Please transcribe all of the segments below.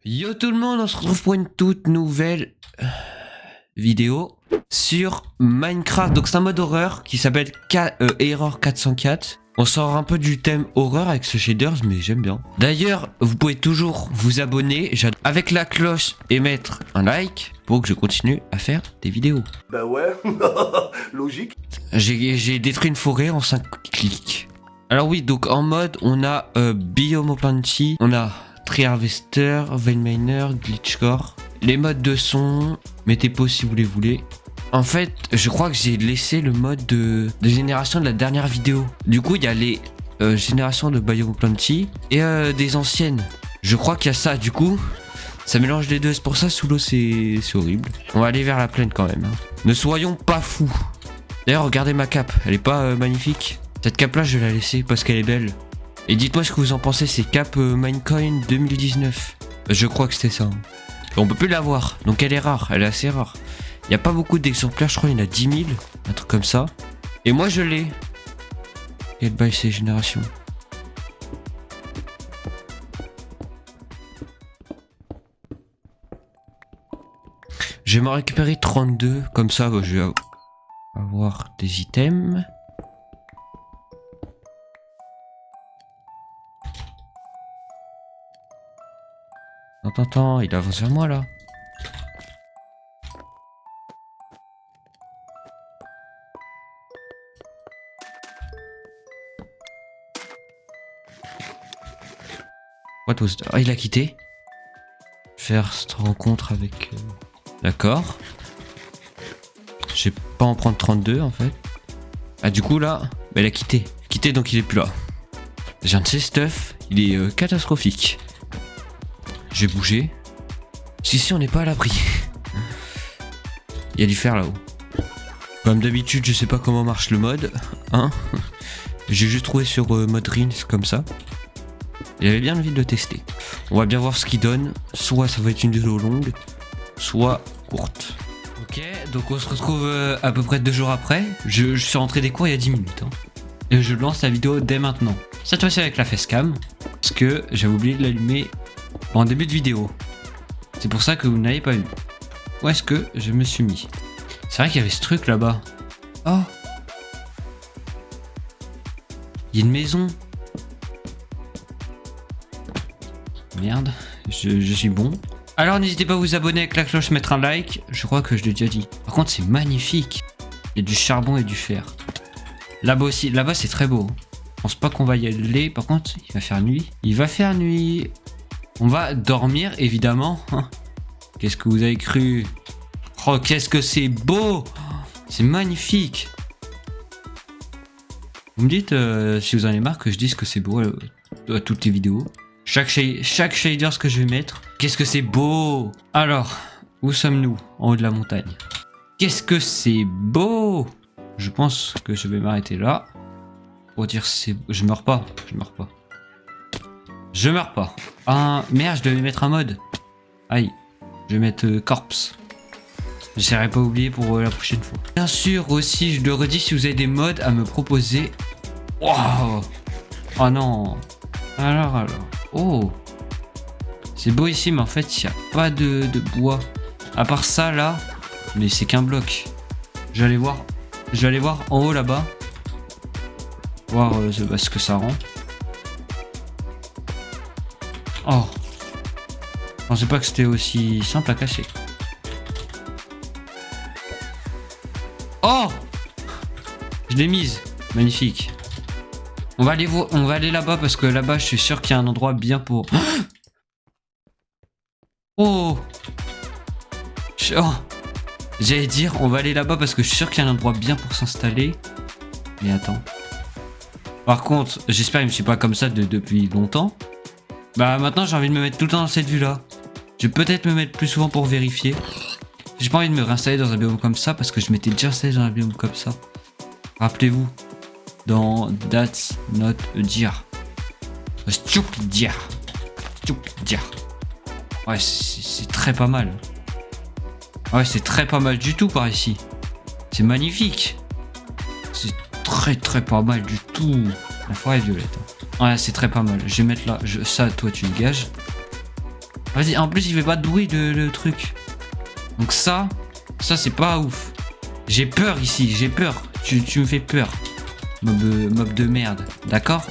Yo tout le monde, on se retrouve pour une toute nouvelle vidéo sur Minecraft. Donc c'est un mode horreur qui s'appelle Error 404. On sort un peu du thème horreur avec ce shaders, mais j'aime bien. D'ailleurs, vous pouvez toujours vous abonner avec la cloche et mettre un like pour que je continue à faire des vidéos. Bah ouais, logique. J'ai détruit une forêt en 5 clics. Alors oui, donc en mode, on a Biomoplanty, on a Tree Harvester, Vein Miner, Glitchcore. Les modes de son, mettez pause si vous les voulez. En fait, je crois que j'ai laissé le mode de génération de la dernière vidéo. Du coup, il y a les générations de Biomoplanty et des anciennes. Je crois qu'il y a ça, du coup, ça mélange les deux. C'est pour ça, sous l'eau, c'est horrible. On va aller vers la plaine quand même. Hein. Ne soyons pas fous. D'ailleurs, regardez ma cape, elle est pas magnifique. Cette cape là, je vais la laisser parce qu'elle est belle. Et dites-moi ce que vous en pensez, c'est cap Minecoin 2019. Je crois que c'était ça. Hein. On peut plus la voir, donc elle est rare, elle est assez rare. Il n'y a pas beaucoup d'exemplaires, je crois qu'il y en a 10 000, un truc comme ça. Et moi je l'ai. Quelle bail ces générations. Je vais m'en récupérer 32, comme ça bah, je vais avoir des items. Attends, il avance vers moi là. What was that? Ah, il a quitté. Faire cette rencontre avec... D'accord. Je vais pas en prendre 32 en fait. Ah du coup là, bah, il a quitté. Quitté donc il est plus là. J'ai un de ces stuff, il est catastrophique. Je vais bouger. Si on n'est pas à l'abri. Il y a du fer là-haut. Comme d'habitude, je sais pas comment marche le mode. Hein. J'ai juste trouvé sur mode Rins comme ça. Il avait bien envie de le tester. On va bien voir ce qu'il donne. Soit ça va être une vidéo longue, soit courte. Ok, donc on se retrouve à peu près 2 jours après. Je suis rentré des cours il y a 10 minutes. Hein. Et je lance la vidéo dès maintenant. Cette fois-ci avec la facecam. Parce que j'avais oublié de l'allumer en début de vidéo. C'est pour ça que vous n'avez pas vu. Où est-ce que je me suis mis? C'est vrai qu'il y avait ce truc là-bas. Oh! Il y a une maison. Merde, je suis bon. Alors n'hésitez pas à vous abonner avec la cloche, mettre un like. Je crois que je l'ai déjà dit. Par contre c'est magnifique. Il y a du charbon et du fer. Là-bas aussi, là-bas c'est très beau. Je pense pas qu'on va y aller. Par contre, il va faire nuit. Il va faire nuit. On va dormir, évidemment. Qu'est-ce que vous avez cru? Oh, qu'est-ce que c'est beau! C'est magnifique! Vous me dites si vous en avez marre que je dise que c'est beau à toutes les vidéos. Chaque shaders que je vais mettre. Qu'est-ce que c'est beau! Alors, où sommes-nous? En haut de la montagne. Qu'est-ce que c'est beau! Je pense que je vais m'arrêter là. Pour dire c'est... Je meurs pas. Je meurs pas. Ah merde, je devais mettre un mode. Aïe. Je vais mettre corpse. J'essaierai pas oublier pour la prochaine fois. Bien sûr aussi, je le redis, si vous avez des mods à me proposer. Wow. Oh non. Alors. Oh. C'est beau ici, mais en fait, il n'y a pas de bois. À part ça, là. Mais c'est qu'un bloc. Je vais aller voir en haut là-bas. Voir ce que ça rend. Oh. Je pensais pas que c'était aussi simple à casser. Oh! Je l'ai mise. Magnifique. On va aller là-bas parce que là-bas, je suis sûr qu'il y a un endroit bien pour... Oh! J'allais dire, on va aller là-bas parce que je suis sûr qu'il y a un endroit bien pour s'installer. Mais attends. Par contre, j'espère que je ne suis pas comme ça depuis longtemps. Bah maintenant j'ai envie de me mettre tout le temps dans cette vue là. Je vais peut-être me mettre plus souvent pour vérifier. J'ai pas envie de me réinstaller dans un biome comme ça parce que je m'étais déjà installé dans un biome comme ça. Rappelez-vous, dans That's Not a Deer. A Stupid Deer. Ouais, c'est très pas mal. Ouais, c'est très pas mal du tout par ici. C'est magnifique. C'est très pas mal du tout. La forêt violette. Ouais, c'est très pas mal. Je vais mettre là. Ça, toi, tu dégages. Vas-y, en plus il fait pas de bruit le truc. Donc ça c'est pas ouf. J'ai peur ici, j'ai peur. Tu me fais peur. Mob de merde, d'accord?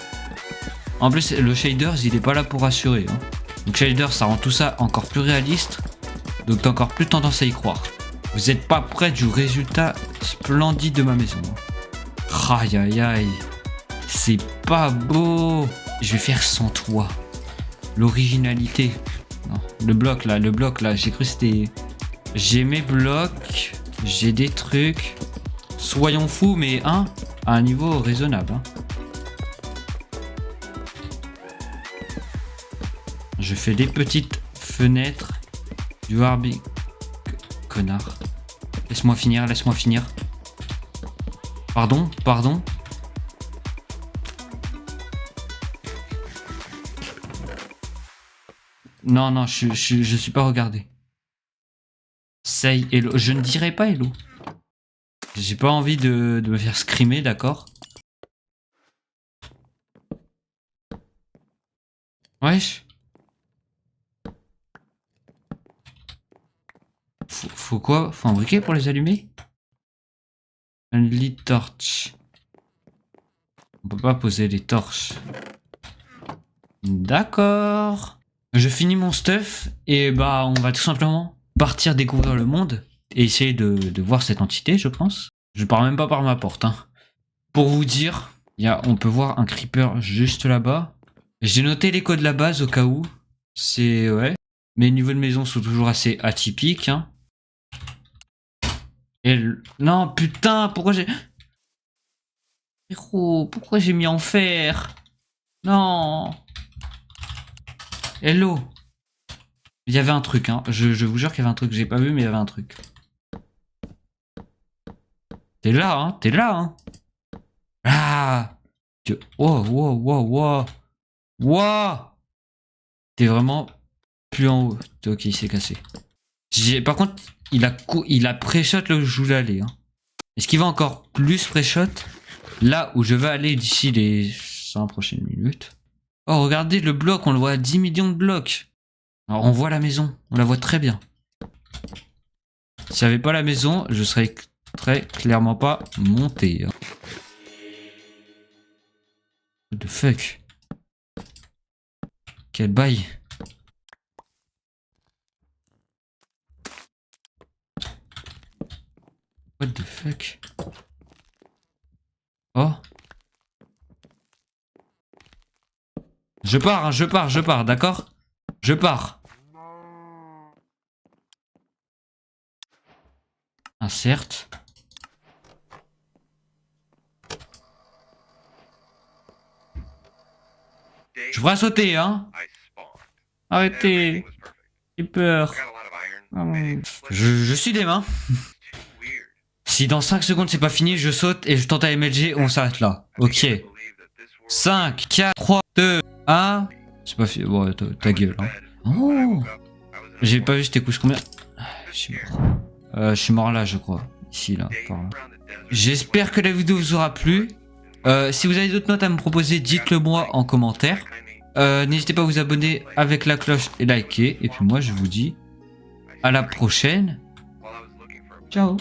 En plus le shaders il est pas là pour rassurer. Hein. Donc shaders ça rend tout ça encore plus réaliste. Donc t'as encore plus tendance à y croire. Vous êtes pas près du résultat splendide de ma maison. Aïe aïe aïe. C'est pas beau. Je vais faire sans toi. L'originalité. Non, le bloc là, j'ai cru que c'était... J'ai mes blocs, j'ai des trucs. Soyons fous, mais à un niveau raisonnable. Hein. Je fais des petites fenêtres. Du Barbie. Connard. Laisse-moi finir, laisse-moi finir. Pardon, pardon. Non, non, je suis pas regardé. Say hello. Je ne dirai pas hello. J'ai pas envie de me faire scrimer, d'accord? Wesh. Faut quoi? Faut un briquet pour les allumer? Un lit torch. On peut pas poser les torches. D'accord. Je finis mon stuff et bah on va tout simplement partir découvrir le monde et essayer de voir cette entité, je pense. Je pars même pas par ma porte. Hein. Pour vous dire, on peut voir un creeper juste là-bas. J'ai noté les codes de la base au cas où. C'est... ouais. Mes niveaux de maison sont toujours assez atypiques. Hein. Non, putain, pourquoi j'ai... Frérot, pourquoi j'ai mis en fer? Non. Hello. Il y avait un truc, hein. Je vous jure qu'il y avait un truc. J'ai pas vu, mais il y avait un truc. T'es là, hein. T'es là, hein. Ah. Oh, wow, wow, wow. Wow. T'es vraiment plus en haut. Ok, il s'est cassé. Par contre, il a pré-shot là où je voulais aller. Hein. Est-ce qu'il va encore plus pré-shot là où je vais aller d'ici les 5 prochaines minutes? Oh, regardez le bloc, on le voit à 10 millions de blocs. Alors, on voit la maison, on la voit très bien. S'il n'y avait pas la maison, je serais très clairement pas monté. Hein. What the fuck? Quel bail? What the fuck? Oh. Je pars, hein, je pars, d'accord? Je pars. Inserte. Je pourrais sauter, hein? Arrêtez. J'ai peur. Je suis des mains. Si dans 5 secondes c'est pas fini, je saute et je tente à MLG, on s'arrête là. Ok. 5, 4, 3, 2, 1. C'est pas fini. Bon, ta gueule. Hein. Oh. J'ai pas vu, j'étais couche combien? Je suis mort. Je suis mort là, je crois. Ici, là. J'espère que la vidéo vous aura plu. Si vous avez d'autres notes à me proposer, dites-le moi en commentaire. N'hésitez pas à vous abonner avec la cloche et liker. Et puis moi, je vous dis à la prochaine. Ciao.